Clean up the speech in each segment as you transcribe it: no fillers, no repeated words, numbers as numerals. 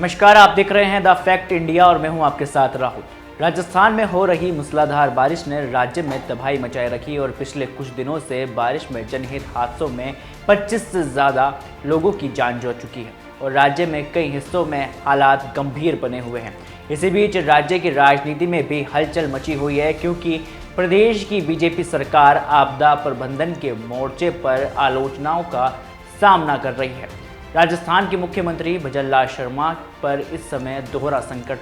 नमस्कार, आप देख रहे हैं द फैक्ट इंडिया और मैं हूं आपके साथ राहुल। राजस्थान में हो रही मूसलाधार बारिश ने राज्य में तबाही मचाए रखी और पिछले कुछ दिनों से बारिश में जनहित हादसों में 25 से ज़्यादा लोगों की जान जा चुकी है और राज्य में कई हिस्सों में हालात गंभीर बने हुए हैं। इसी बीच राज्य की राजनीति में भी हलचल मची हुई है क्योंकि प्रदेश की बीजेपी सरकार आपदा प्रबंधन के मोर्चे पर आलोचनाओं का सामना कर रही है। राजस्थान के मुख्यमंत्री भजनलाल शर्मा पर इस समय दोहरा संकट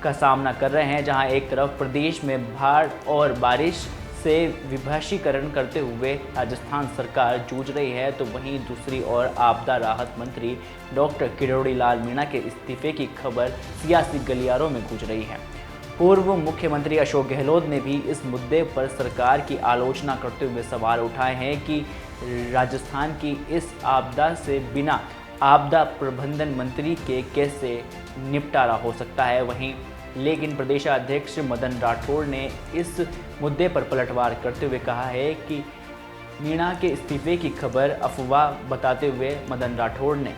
का सामना कर रहे हैं, जहां एक तरफ प्रदेश में बाढ़ और बारिश से विभाषीकरण करते हुए राजस्थान सरकार जूझ रही है, तो वहीं दूसरी ओर आपदा राहत मंत्री डॉक्टर किरोड़ी लाल मीणा के इस्तीफे की खबर सियासी गलियारों में गूंज रही है। पूर्व मुख्यमंत्री अशोक गहलोत ने भी इस मुद्दे पर सरकार की आलोचना करते हुए सवाल उठाए हैं कि राजस्थान की इस आपदा से बिना आपदा प्रबंधन मंत्री के कैसे निपटारा हो सकता है। वहीं लेकिन प्रदेशाध्यक्ष मदन राठौड़ ने इस मुद्दे पर पलटवार करते हुए कहा है कि मीणा के इस्तीफे की खबर अफवाह बताते हुए मदन राठौड़ ने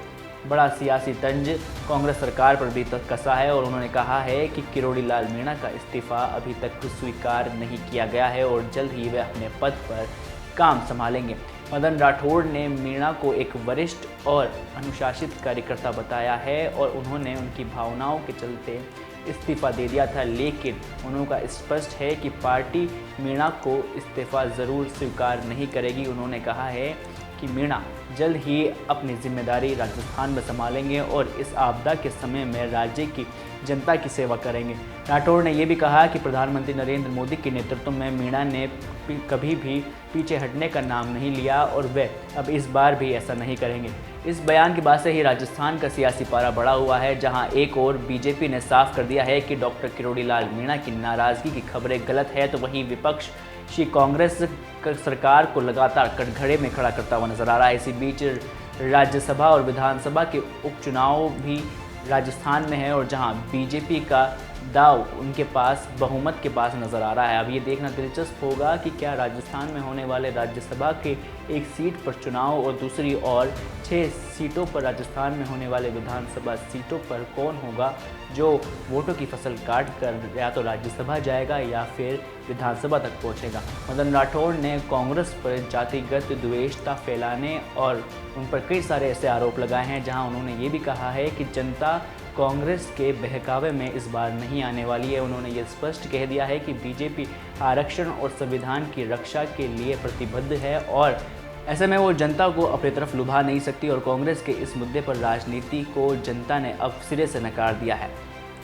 बड़ा सियासी तंज कांग्रेस सरकार पर भी कसा है और उन्होंने कहा है कि किरोड़ी लाल मीणा का इस्तीफा अभी तक स्वीकार नहीं किया गया है और जल्द ही वे अपने पद पर काम संभालेंगे। मदन राठौड़ ने मीणा को एक वरिष्ठ और अनुशासित कार्यकर्ता बताया है और उन्होंने उनकी भावनाओं के चलते इस्तीफा दे दिया था, लेकिन उनका स्पष्ट है कि पार्टी मीणा को इस्तीफा ज़रूर स्वीकार नहीं करेगी। उन्होंने कहा है कि मीणा जल्द ही अपनी जिम्मेदारी राजस्थान में संभालेंगे और इस आपदा के समय में राज्य की जनता की सेवा करेंगे। राठौड़ ने यह भी कहा कि प्रधानमंत्री नरेंद्र मोदी के नेतृत्व में मीणा ने कभी भी पीछे हटने का नाम नहीं लिया और वे अब इस बार भी ऐसा नहीं करेंगे। इस बयान के बाद से ही राजस्थान का सियासी पारा बढ़ा हुआ है, जहां एक ओर बीजेपी ने साफ कर दिया है कि डॉक्टर किरोड़ी लाल मीणा की नाराज़गी की खबरें गलत है, तो वहीं विपक्ष श्री कांग्रेस सरकार को लगातार कटघरे में खड़ा करता हुआ नजर आ रहा है। इसी बीच राज्यसभा और विधानसभा के उपचुनाव भी राजस्थान में है और जहां बीजेपी का दाव उनके पास बहुमत के पास नज़र आ रहा है। अब ये देखना दिलचस्प होगा कि क्या राजस्थान में होने वाले राज्यसभा के एक सीट पर चुनाव और दूसरी ओर 6 सीटों पर राजस्थान में होने वाले विधानसभा सीटों पर कौन होगा जो वोटों की फसल काट कर या तो राज्यसभा जाएगा या फिर विधानसभा तक पहुंचेगा। मदन राठौड़ ने कांग्रेस पर जातिगत द्वेषता फैलाने और उन पर कई सारे ऐसे आरोप लगाए हैं, जहां उन्होंने ये भी कहा है कि जनता कांग्रेस के बहकावे में इस बार नहीं आने वाली है। उन्होंने ये स्पष्ट कह दिया है कि बीजेपी आरक्षण और संविधान की रक्षा के लिए प्रतिबद्ध है और ऐसे में वो जनता को अपनी तरफ लुभा नहीं सकती और कांग्रेस के इस मुद्दे पर राजनीति को जनता ने अब सिरे से नकार दिया है।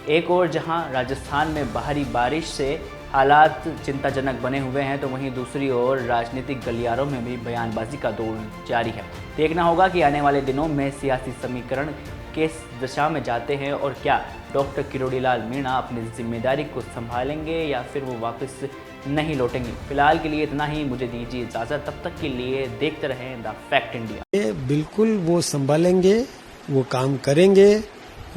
एक और जहां राजस्थान में भारी बारिश से हालात चिंताजनक बने हुए हैं, तो वहीं दूसरी ओर राजनीतिक गलियारों में भी बयानबाजी का दौर जारी है। देखना होगा कि आने वाले दिनों में सियासी समीकरण किस दिशा में जाते हैं और क्या डॉक्टर किरोड़ी लाल मीणा अपनी जिम्मेदारी को संभालेंगे या फिर वो वापस नहीं लौटेंगे। फिलहाल के लिए इतना ही, मुझे दीजिए इजाज़त। तब तक के लिए देखते रहें द फैक्ट इंडिया। बिल्कुल वो संभालेंगे, वो काम करेंगे।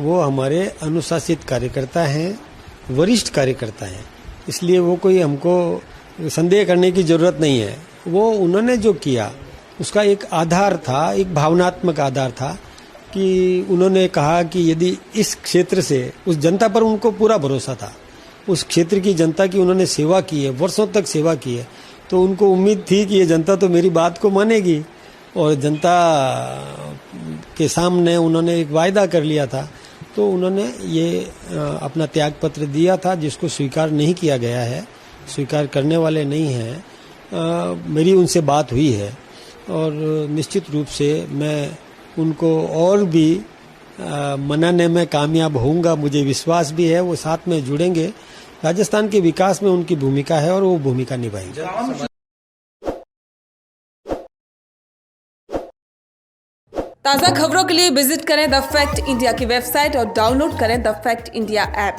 वो हमारे अनुशासित कार्यकर्ता हैं, वरिष्ठ कार्यकर्ता हैं, इसलिए वो कोई हमको संदेह करने की जरूरत नहीं है। वो उन्होंने जो किया उसका एक आधार था, एक भावनात्मक आधार था कि उन्होंने कहा कि यदि इस क्षेत्र से, उस जनता पर उनको पूरा भरोसा था, उस क्षेत्र की जनता की उन्होंने सेवा की है, वर्षों तक सेवा की है, तो उनको उम्मीद थी कि ये जनता तो मेरी बात को मानेगी और जनता के सामने उन्होंने एक वायदा कर लिया था, तो उन्होंने ये अपना त्यागपत्र दिया था जिसको स्वीकार नहीं किया गया है, स्वीकार करने वाले नहीं हैं। मेरी उनसे बात हुई है और निश्चित रूप से मैं उनको और भी मनाने में कामयाब होऊंगा, मुझे विश्वास भी है। वो साथ में जुड़ेंगे, राजस्थान के विकास में उनकी भूमिका है और वो भूमिका निभाएंगे। ताज़ा खबरों के लिए विजिट करें द फैक्ट इंडिया की वेबसाइट और डाउनलोड करें द फैक्ट इंडिया ऐप।